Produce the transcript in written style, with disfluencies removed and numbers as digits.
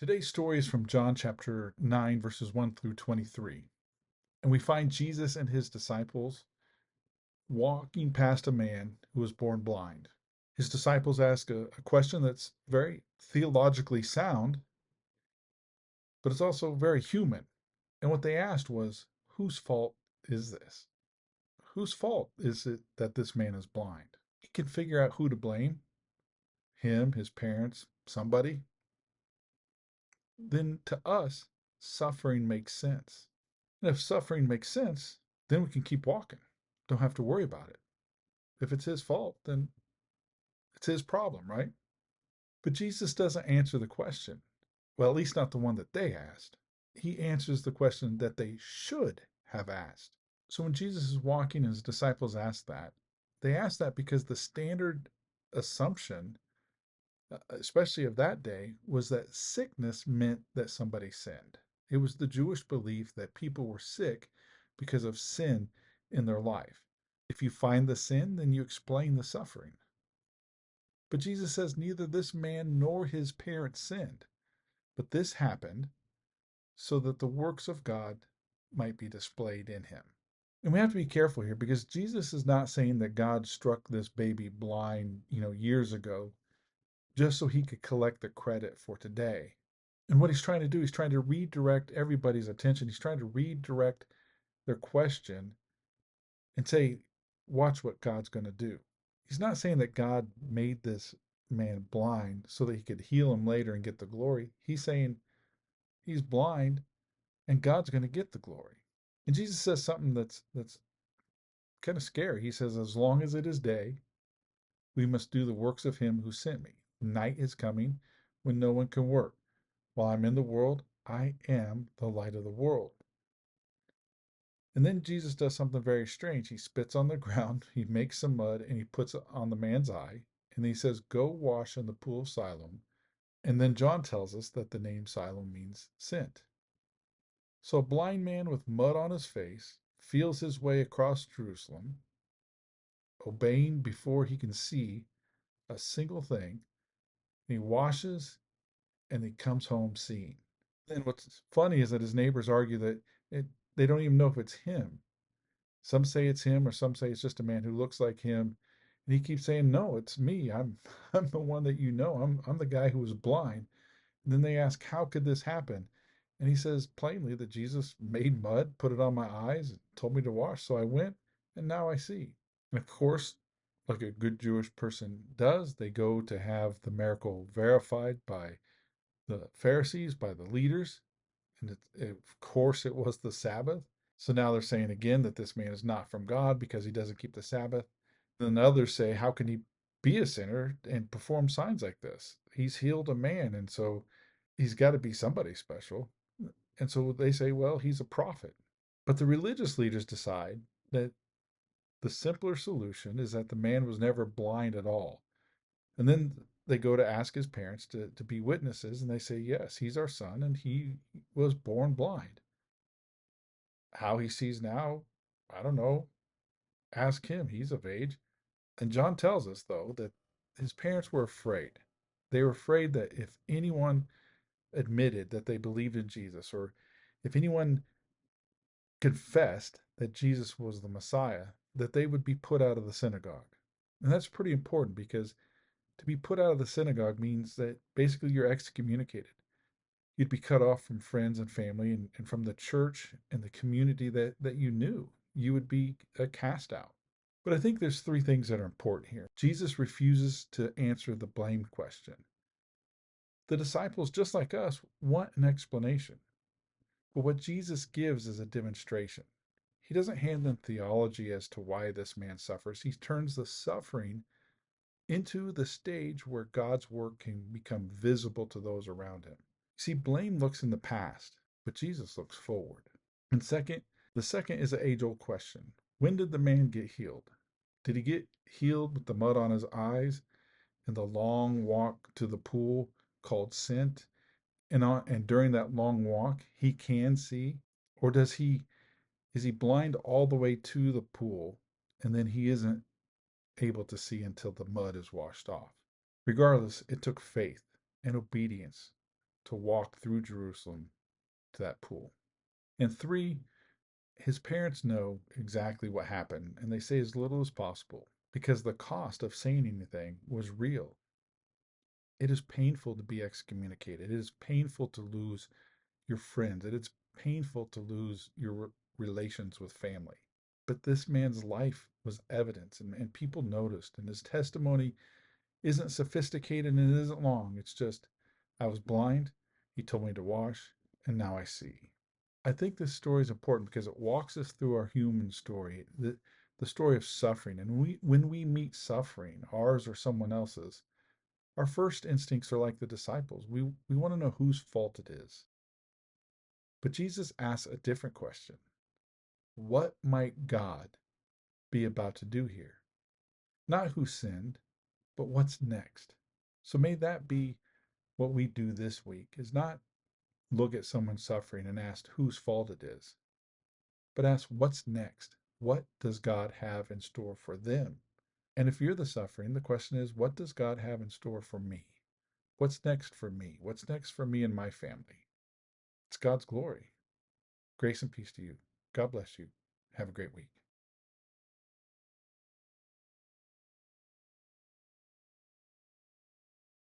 Today's story is from John chapter 9, verses 1 through 23. And we find Jesus and his disciples walking past a man who was born blind. His disciples ask a question that's very theologically sound, but it's also very human. And what they asked was, whose fault is this? Whose fault is it that this man is blind? He can figure out who to blame, him, his parents, somebody. Then to us, suffering makes sense. And if suffering makes sense, then we can keep walking. Don't have to worry about it. If it's his fault, then it's his problem, right? But Jesus doesn't answer the question. Well, at least not the one that they asked. He answers the question that they should have asked. So when Jesus is walking and his disciples ask that, they ask that because the standard assumption, especially of that day, was that sickness meant that somebody sinned. It was the Jewish belief that people were sick because of sin in their life. If you find the sin, then you explain the suffering. But Jesus says neither this man nor his parents sinned, but this happened so that the works of God might be displayed in him. And we have to be careful here because Jesus is not saying that God struck this baby blind, years ago just so he could collect the credit for today. And what he's trying to do, he's trying to redirect everybody's attention. He's trying to redirect their question and say, watch what God's going to do. He's not saying that God made this man blind so that he could heal him later and get the glory. He's saying he's blind and God's going to get the glory. And Jesus says something that's kind of scary. He says, as long as it is day, we must do the works of him who sent me. Night is coming when no one can work. While I'm in the world, I am the light of the world. And then Jesus does something very strange. He spits on the ground, he makes some mud, and he puts it on the man's eye. And he says, go wash in the pool of Siloam. And then John tells us that the name Siloam means sent. So a blind man with mud on his face feels his way across Jerusalem, obeying before he can see a single thing. And he washes and he comes home seeing. And what's funny is that his neighbors argue that it, they don't even know if it's him. Some say it's him, or some say it's just a man who looks like him. And he keeps saying, "No, it's me. I'm the one that you know. I'm the guy who was blind." And then they ask, "How could this happen?" And he says plainly that Jesus made mud, put it on my eyes, and told me to wash. So I went, and now I see. And of course, like a good Jewish person does, they go to have the miracle verified by the Pharisees, by the leaders. And of course, it was the Sabbath. So now they're saying again that this man is not from God because he doesn't keep the Sabbath. Then others say, how can he be a sinner and perform signs like this? He's healed a man, and so he's got to be somebody special. And so they say, well, he's a prophet. But the religious leaders decide that the simpler solution is that the man was never blind at all. And then they go to ask his parents to be witnesses, and they say, yes, he's our son, and he was born blind. How he sees now, I don't know. Ask him, he's of age. And John tells us, though, that his parents were afraid. They were afraid that if anyone admitted that they believed in Jesus, or if anyone confessed that Jesus was the Messiah, that they would be put out of the synagogue. And that's pretty important because to be put out of the synagogue means that basically you're excommunicated. You'd be cut off from friends and family and from the church and the community that you knew. You would be cast out. But I think there's three things that are important here. Jesus refuses to answer the blame question. The disciples, just like us, want an explanation. But what Jesus gives is a demonstration. He doesn't hand them theology as to why this man suffers. He turns the suffering into the stage where God's work can become visible to those around him. See, blame looks in the past, but Jesus looks forward. And the second is an age-old question. When did the man get healed? Did he get healed with the mud on his eyes and the long walk to the pool called Sent? And during that long walk, he can see? Or is he blind all the way to the pool and then he isn't able to see until the mud is washed off? Regardless, it took faith and obedience to walk through Jerusalem to that pool. And three, his parents know exactly what happened, and they say as little as possible because the cost of saying anything was real. It is painful to be excommunicated. It is painful to lose your friends. It is painful to lose your relations with family. But this man's life was evidence, and people noticed, and his testimony isn't sophisticated and it isn't long. It's just, I was blind, he told me to wash, and now I see. I think this story is important because it walks us through our human story, the story of suffering. And when we meet suffering, ours or someone else's, our first instincts are like the disciples. We want to know whose fault it is. But Jesus asks a different question. What might God be about to do here? Not who sinned, but what's next. So may that be what we do this week, is not look at someone suffering and ask whose fault it is, but ask what's next. What does God have in store for them? And if you're the suffering, the question is, what does God have in store for me? What's next for me? What's next for me and my family? It's God's glory. Grace and peace to you. God bless you. Have a great week.